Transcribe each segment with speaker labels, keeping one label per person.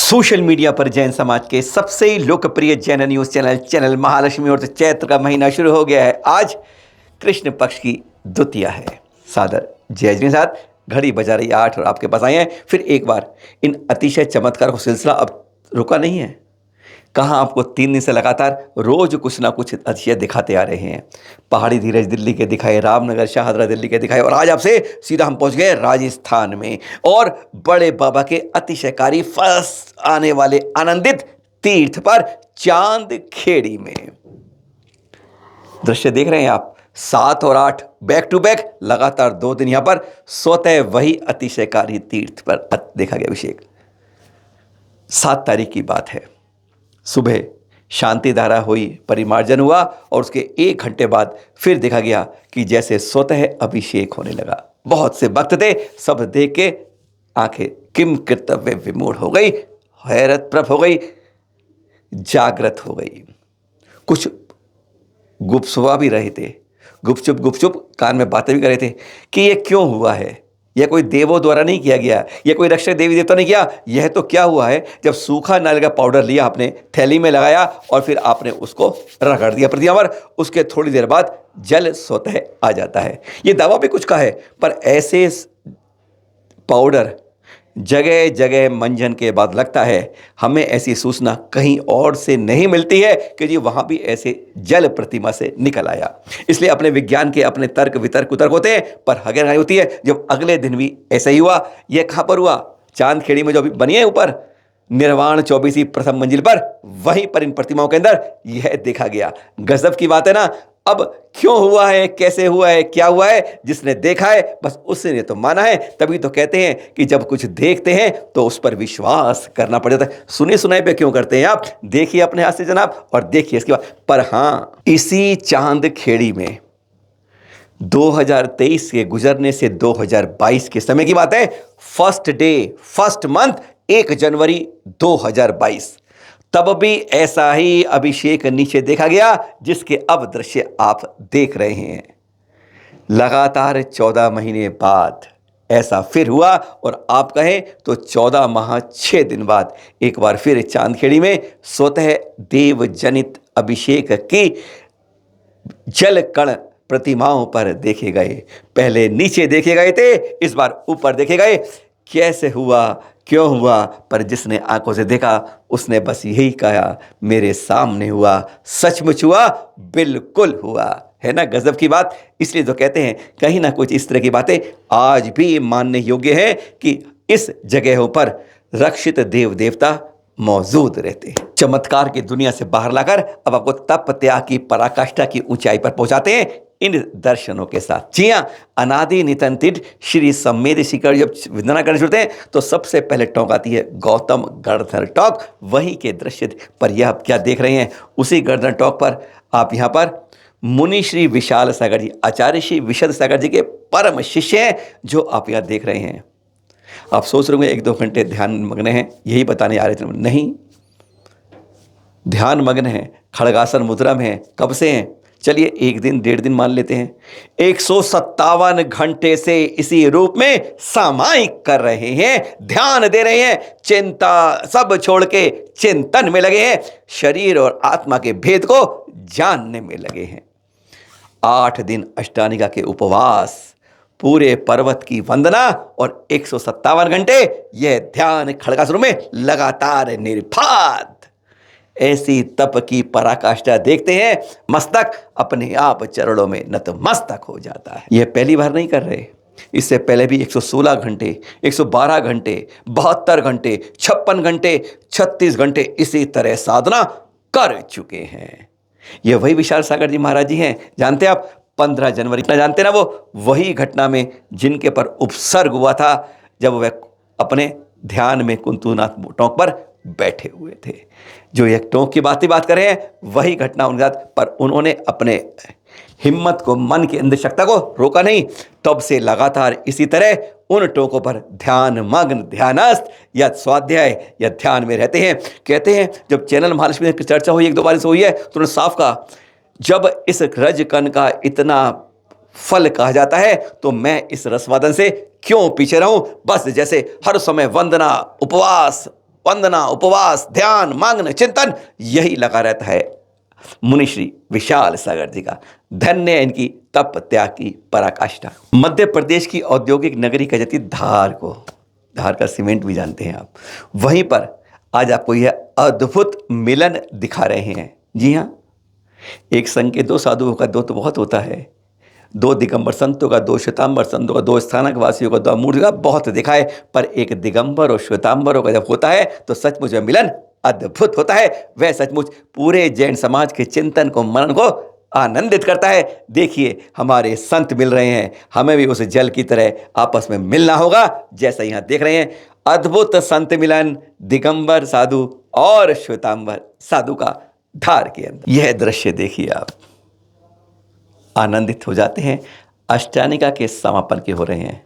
Speaker 1: Social media पर जैन समाज के सबसे लोकप्रिय जैन न्यूज चैनल महालक्ष्मी और चैत्र का महीना शुरू हो गया है। आज कृष्ण पक्ष की द्वितीया है। सादर जय जी के साथ घड़ी बजा रही 8 और आपके पास आए हैं फिर एक बार। इन अतिशय चमत्कार का सिलसिला अब रुका नहीं है। कहाँ आपको 3 दिन से लगातार रोज कुछ ना कुछ अतिशय दिखाते आ रहे हैं। पहाड़ी धीरज दिल्ली के दिखाए, रामनगर शाहदरा दिल्ली के दिखाए, और आज आपसे सीधा हम पहुंच गए राजस्थान में और बड़े बाबा के अतिशयकारी फर्स्ट आने वाले आनंदित तीर्थ पर चांद खेड़ी में। दृश्य देख रहे हैं आप, 7 और 8 बैक टू बैक लगातार 2 दिन यहां पर स्वतः वही अतिशयकारी तीर्थ पर देखा गया अभिषेक। 7 तारीख की बात है, सुबह शांति धारा हुई, परिमार्जन हुआ और उसके 1 घंटे बाद फिर देखा गया कि जैसे स्वतः अभिषेक होने लगा। बहुत से भक्त थे, सब देख के आंखें किम कर्तव्य विमूढ़ हो गई, हैरत प्रभ हो गई, जागृत हो गई। कुछ गुपसुआ भी रहे थे, गुपचुप कान में बातें भी कर रहे थे कि ये क्यों हुआ है। यह कोई देवों द्वारा नहीं किया गया, यह कोई रक्षक देवी देवता नहीं किया। यह तो क्या हुआ है, जब सूखा नारियल का पाउडर लिया आपने, थैली में लगाया और फिर आपने उसको रगड़ दिया प्रतिमा पर, उसके थोड़ी देर बाद जल स्वतः आ जाता है। ये दावा भी कुछ का है, पर ऐसे पाउडर जगह जगह मंजन के बाद लगता है हमें ऐसी सूचना कहीं और से नहीं मिलती है कि जी वहां भी ऐसे जल प्रतिमा से निकल आया। इसलिए अपने विज्ञान के अपने तर्क वितर्क कुतर्क होते हैं, पर हकीकत होती है जब अगले दिन भी ऐसा ही हुआ। यह कहां पर हुआ? चांद खेड़ी में जो अभी बनी है ऊपर निर्वाण 24 प्रथम मंजिल पर, वहीं पर इन प्रतिमाओं के अंदर यह देखा गया। गजब की बात है ना। अब क्यों हुआ है, कैसे हुआ है, क्या हुआ है, जिसने देखा है बस उसने तो माना है। तभी तो कहते हैं कि जब कुछ देखते हैं तो उस पर विश्वास करना पड़ जाता है। सुने सुनाए पे क्यों करते हैं आप? देखिए अपने हाथ से जनाब और देखिए इसके बाद। पर हां, इसी चांद खेड़ी में 2023 के गुजरने से 2022 के समय की बात है। फर्स्ट डे फर्स्ट मंथ 1 जनवरी 2022, तब भी ऐसा ही अभिषेक नीचे देखा गया जिसके अब दृश्य आप देख रहे हैं। लगातार 14 महीने बाद ऐसा फिर हुआ और आप कहें तो 14 माह 6 दिन बाद एक बार फिर चांदखेड़ी में स्वतः देव जनित अभिषेक की जल कण प्रतिमाओं पर देखे गए। पहले नीचे देखे गए थे, इस बार ऊपर देखे गए। कैसे हुआ, क्यों हुआ, पर जिसने आंखों से देखा उसने बस यही कहा, मेरे सामने हुआ, सचमुच हुआ, बिल्कुल हुआ। है ना गजब की बात। इसलिए तो कहते हैं कहीं ना कुछ इस तरह की बातें आज भी मानने योग्य है कि इस जगहों पर रक्षित देव देवता मौजूद रहते हैं। चमत्कार की दुनिया से बाहर लाकर अब आपको तप त्याग की पराकाष्ठा की ऊंचाई पर पहुंचाते हैं इन दर्शनों के साथ। जी हाँ, अनादि नितंतिड श्री सम्मेद शिखर जब वंदना करने जुड़ते हैं तो सबसे पहले टोंक आती है गौतम गर्धन टोंक, वही के दृश्य। पर यह आप क्या देख रहे हैं, उसी गर्धन टोंक पर आप यहाँ पर मुनि श्री विशाल सागर जी, आचार्य श्री विशद सागर जी के परम शिष्य हैं जो आप यहाँ देख रहे हैं। आप सोच रहे होंगे 1-2 घंटे ध्यान मग्न हैं, यही बताने आ रहे थे। नहीं, ध्यान मग्न है, खड़गासन मुद्रा में है। कब से हैं? चलिए 1 दिन 1.5 दिन मान लेते हैं। 157 घंटे से इसी रूप में सामायिक कर रहे हैं, ध्यान दे रहे हैं, चिंता सब छोड़ के चिंतन में लगे हैं, शरीर और आत्मा के भेद को जानने में लगे हैं। 8 दिन अष्टानिका के उपवास, पूरे पर्वत की वंदना और 157 घंटे यह ध्यान खड़गासुर में लगातार निर्बाध। ऐसी तप की पराकाष्ठा देखते हैं, मस्तक अपने आप चरणों में नतमस्तक हो जाता है। यह पहली बार नहीं कर रहे, इससे पहले भी 116 घंटे, 112 घंटे, 72 घंटे, 56 घंटे, 36 घंटे इसी तरह साधना कर चुके हैं। यह वही विशाल सागर जी महाराज जी हैं, जानते आप 15 जनवरी जानते ना, वो वही घटना में जिनके पर उपसर्ग हुआ था जब वह अपने ध्यान में कुंतुनाथ टोंक पर बैठे हुए थे। जो एक टोंक की बात कर रहे हैं वही घटना उनके साथ, पर उन्होंने अपने हिम्मत को, मन की अंदर शक्ति को रोका नहीं। तब से लगातार इसी तरह उन टोंकों पर ध्यान मग्न, ध्यानस्थ या स्वाध्याय या ध्यान में रहते हैं। कहते हैं जब चैनल महालक्ष्मी की चर्चा हुई 1-2 बार से हुई है तो उन्होंने साफ कहा, जब इस रजकन का इतना फल कहा जाता है तो मैं इस रसवादन से क्यों पीछे रहूं। बस जैसे हर समय वंदना, उपवास, वंदना, उपवास, ध्यान, मग्न चिंतन, यही लगा रहता है मुनिश्री विशाल सागर जी का। धन्य है इनकी तप त्याग की पराकाष्ठा। मध्य प्रदेश की औद्योगिक नगरी कही जाती धार को, धार का सीमेंट भी जानते हैं आप। वहीं पर आज आपको यह अद्भुत मिलन दिखा रहे हैं। जी हाँ, एक संघ के दो साधुओं का दो तो बहुत होता है, दो दिगंबर संतों का, दो श्वेतांबर संतों का, दो स्थानक वासियों का, दो मूर्ति का बहुत देखा है, पर एक दिगंबर और श्वेतांबरों का जब होता है तो सचमुच में मिलन अद्भुत होता है। वह सचमुच पूरे जैन समाज के चिंतन को, मनन को आनंदित करता है। देखिए हमारे संत मिल रहे हैं, हमें भी उस जल की तरह आपस में मिलना होगा, जैसा यहाँ देख रहे हैं अद्भुत संत मिलन दिगंबर साधु और श्वेतांबर साधु का धार के अंदर। यह दृश्य देखिए आप, आनंदित हो जाते हैं। अष्टानिका के समापन के हो रहे हैं।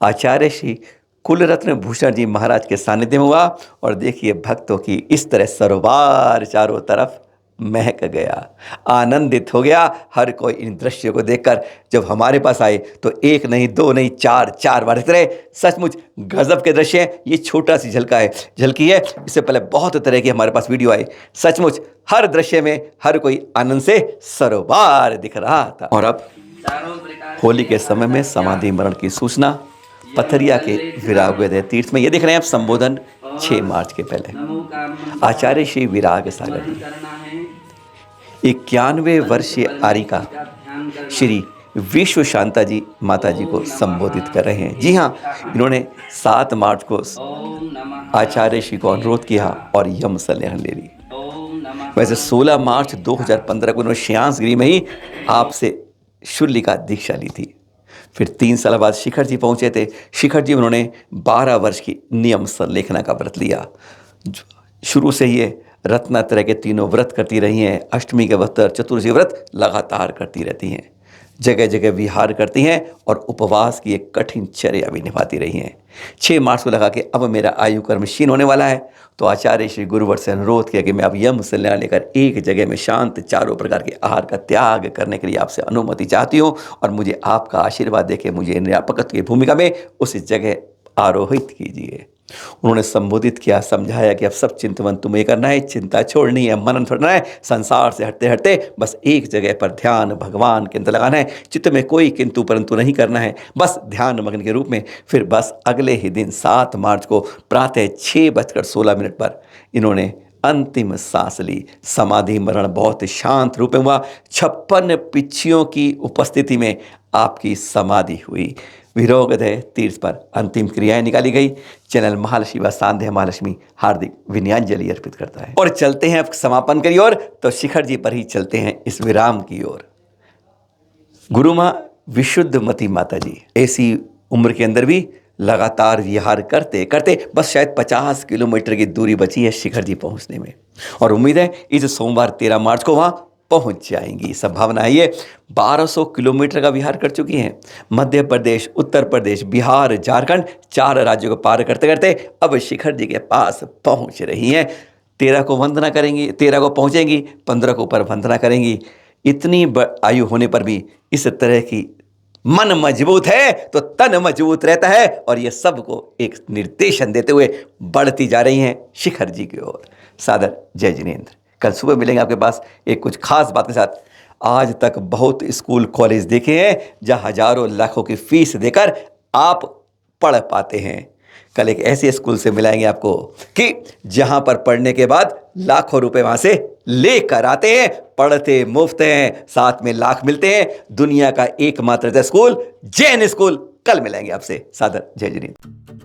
Speaker 1: आचार्य श्री कुलरत्न भूषण जी महाराज के सानिध्य में हुआ और देखिए भक्तों की इस तरह सरोवर चारों तरफ महक गया, आनंदित हो गया हर कोई इन दृश्यों को देखकर। जब हमारे पास आए तो एक नहीं, दो नहीं, चार बार रहे। सचमुच गजब के दृश्य हैं। ये छोटा सी झलकी है, इससे पहले बहुत तरह की हमारे पास वीडियो आए। सचमुच हर दृश्य में हर कोई आनंद से सरोवर दिख रहा था। और अब होली के समय में समाधि मरण की सूचना पथरिया के विरागोदय तीर्थ में। ये देख रहे हैं आप संबोधन 6 मार्च के पहले आचार्य श्री विराग सागर जी 91 वर्षीय आरिका श्री विश्व शांता जी माता जी को संबोधित कर रहे हैं। जी हाँ, इन्होंने 7 मार्च को आचार्य श्री को अनुरोध किया और यम संलेहन ले ली। वैसे 16 मार्च 2015 को इन्होंने श्यामगिरी में ही आपसे शूल्य का दीक्षा ली थी। फिर 3 साल बाद शिखर जी पहुंचे थे। शिखर जी उन्होंने 12 वर्ष की नियम संलेखना का व्रत लिया। शुरू से ये रत्नत्रय के तीनों व्रत करती रही हैं। अष्टमी के व्रत, चतुर्दशी व्रत लगातार करती रहती हैं। जगह जगह विहार करती हैं और उपवास की एक कठिन चर्या भी निभाती रही हैं। 6 मार्च को लगा कि अब मेरा आयु कर्म क्षीण होने वाला है, तो आचार्य श्री गुरुवर से अनुरोध किया कि मैं अब यम संलेहन लेकर एक जगह में शांत चारों प्रकार के आहार का त्याग करने के लिए आपसे अनुमति चाहती हूँ और मुझे आपका आशीर्वाद देके मुझे निरापकत्व की भूमिका में उस जगह आरोहित कीजिए। उन्होंने संबोधित किया, समझाया कि अब सब चिंतवन तुम्हें करना है, चिंता छोड़नी है, मनन छोड़ना है, संसार से हटते हटते बस एक जगह पर ध्यान भगवान के अंदर लगाना है। चित्त में कोई किंतु परंतु नहीं करना है, बस ध्यान मग्न के रूप में। फिर बस अगले ही दिन 7 मार्च को प्रातः 6:16 पर इन्होंने अंतिम सांस ली। समाधि मरण बहुत शांत रूप में हुआ। 56 पिच्चियों की उपस्थिति में आपकी समाधि हुई। विरोगदय तीर्थ पर अंतिम क्रियाएं निकाली गई। चैनल महालक्ष्मी व सांध्य महालक्ष्मी हार्दिक विनयांजलि अर्पित करता है। और चलते हैं अब समापन की ओर, तो शिखर जी पर ही चलते हैं इस विराम की ओर। गुरु माँ विशुद्धमती माता जी ऐसी उम्र के अंदर भी लगातार विहार करते करते बस शायद 50 किलोमीटर की दूरी बची है शिखर जी पहुंचने में, और उम्मीद है इस सोमवार 13 मार्च को वहां पहुंच जाएंगी। संभावना है ये 1200 किलोमीटर का विहार कर चुकी हैं। मध्य प्रदेश, उत्तर प्रदेश, बिहार, झारखंड 4 राज्यों को पार करते करते अब शिखर जी के पास पहुंच रही हैं। 13 को वंदना करेंगी, 13 को पहुंचेंगी, 15 को ऊपर वंदना करेंगी। इतनी आयु होने पर भी इस तरह की मन मजबूत है तो तन मजबूत रहता है, और ये सबको एक निर्देशन देते हुए बढ़ती जा रही हैं शिखर जी की ओर। सादर जय जिनेंद्र। कल सुबह मिलेंगे आपके पास एक कुछ खास बात के साथ। आज तक बहुत स्कूल कॉलेज देखे हैं जहां हजारों लाखों की फीस देकर आप पढ़ पाते हैं। कल एक ऐसे स्कूल से मिलाएंगे आपको कि जहां पर पढ़ने के बाद लाखों रुपए वहां से लेकर आते हैं, पढ़ते मुफ्त हैं, साथ में लाख मिलते हैं। दुनिया का एकमात्र स्कूल जैन स्कूल। कल मिलेंगे आपसे। सादर जय जिनेंद्र।